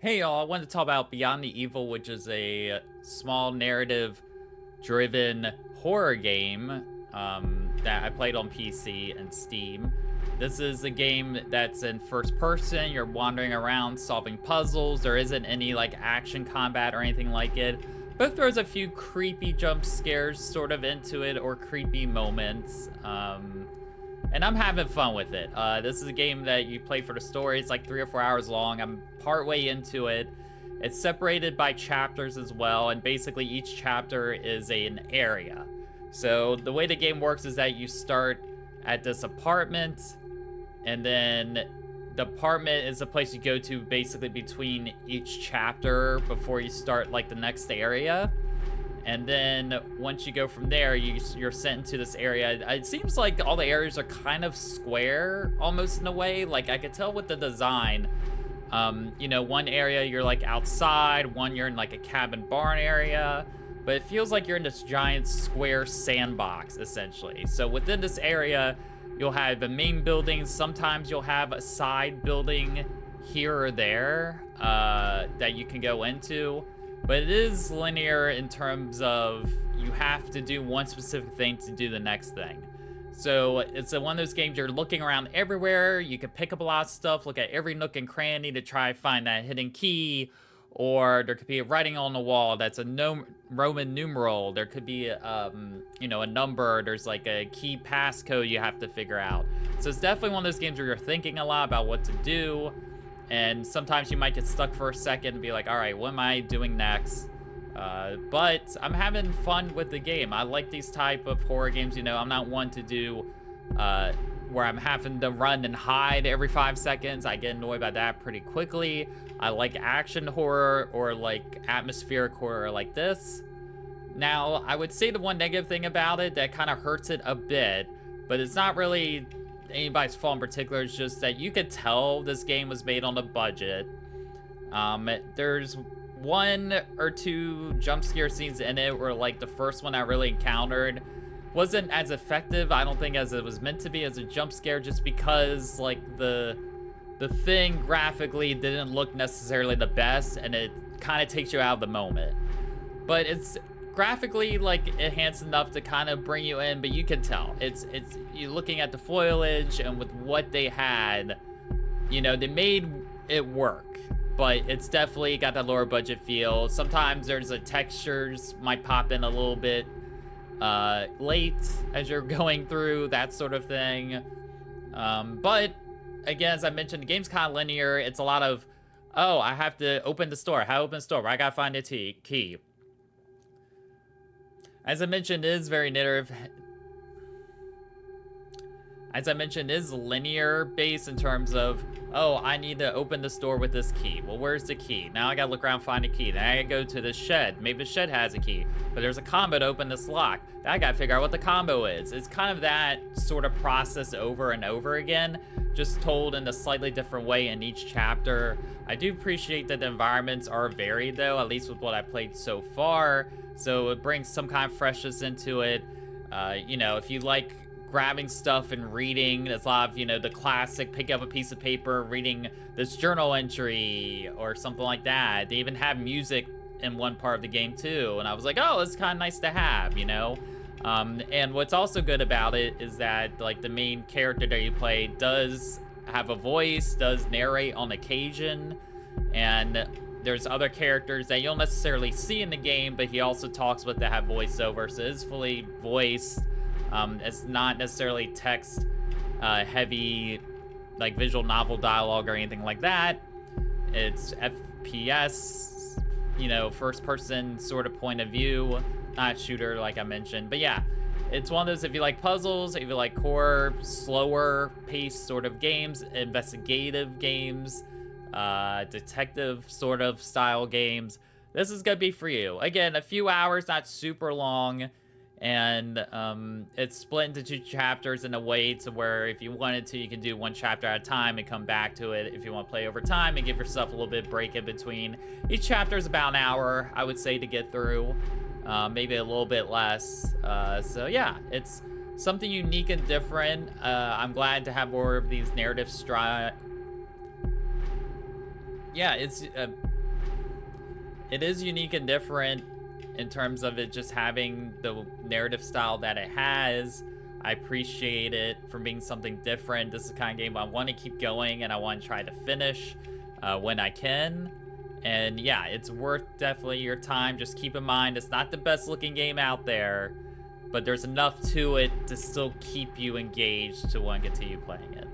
Hey y'all, I wanted to talk about Beyond the Evil, which is a small narrative-driven horror game that I played on PC and Steam. This is a game that's in first person. You're wandering around solving puzzles. There isn't any like action combat or anything like it, but throws a few creepy jump scares sort of into it, or creepy moments. And I'm having fun with it. This is a game that you play for the story. It's like 3 or 4 hours long. I'm partway into it. It's separated by chapters as well, and basically each chapter is an area. So the way the game works is that you start at this apartment, and then the apartment is the place you go to basically between each chapter before you start like the next area. And then once you go from there, you're sent into this area. It seems like all the areas are kind of square, almost in a way. Like I could tell with the design. One area you're like outside, one you're in like a cabin barn area, but it feels like you're in this giant square sandbox essentially. So within this area, you'll have the main buildings. Sometimes you'll have a side building here or there that you can go into. But it is linear in terms of you have to do one specific thing to do the next thing. So it's one of those games you're looking around everywhere. You can pick up a lot of stuff, look at every nook and cranny to try to find that hidden key. Or there could be a writing on the wall that's a Roman numeral. There could be, a number. There's like a key passcode you have to figure out. So it's definitely one of those games where you're thinking a lot about what to do. And sometimes you might get stuck for a second and be like, all right, what am I doing next? But I'm having fun with the game. I like these type of horror games. I'm not one to do where I'm having to run and hide every 5 seconds. I get annoyed by that pretty quickly. I like action horror or like atmospheric horror like this. Now, I would say the one negative thing about it that kind of hurts it a bit, but it's not really anybody's fault in particular. It's just that you could tell this game was made on a budget. There's 1 or 2 jump scare scenes in it where like the first one I really encountered wasn't as effective, I don't think, as it was meant to be as a jump scare, just because like the thing graphically didn't look necessarily the best, and it kind of takes you out of the moment. But it's graphically like enhanced enough to kind of bring you in, but you can tell it's you're looking at the foliage, and with what they had, they made it work, but it's definitely got that lower budget feel. Sometimes there's textures might pop in a little bit late as you're going through, that sort of thing. But again, as I mentioned, the game's kind of linear. It's a lot of, oh, I have to open the store. How to open the store? I gotta find a key. As I mentioned, it is very narrative. As I mentioned, it is linear based in terms of, oh, I need to open the store with this key. Well, where's the key? Now I gotta look around, find a key. Then I gotta go to the shed. Maybe the shed has a key, but there's a combo to open this lock. Then I gotta figure out what the combo is. It's kind of that sort of process over and over again, just told in a slightly different way in each chapter. I do appreciate that the environments are varied though, at least with what I played so far. So it brings some kind of freshness into it. If you like grabbing stuff and reading, there's a lot of, the classic pick up a piece of paper, reading this journal entry or something like that. They even have music in one part of the game too, and I was like, oh, it's kind of nice to have, and what's also good about it is that like the main character that you play does have a voice, does narrate on occasion, and there's other characters that you'll necessarily see in the game, but he also talks with that have voiceover, so it's fully voiced. It's not necessarily text heavy, like visual novel dialogue or anything like that. It's FPS, first person sort of point of view, not shooter like I mentioned. But yeah, it's one of those, if you like puzzles, if you like horror, slower paced sort of games, investigative games, detective sort of style games, this is gonna be for you. Again, a few hours, not super long. And it's split into 2 chapters in a way to where if you wanted to, you can do 1 chapter at a time and come back to it if you want to play over time and give yourself a little bit of break in between. Each chapter is about an hour, I would say, to get through, maybe a little bit less. So yeah, it's something unique and different. I'm glad to have more of these narrative yeah, it's It is unique and different in terms of it just having the narrative style that it has. I appreciate it for being something different. This is the kind of game I want to keep going and I want to try to finish when I can. And yeah, it's worth definitely your time. Just keep in mind, it's not the best looking game out there, but there's enough to it to still keep you engaged to want to continue playing it.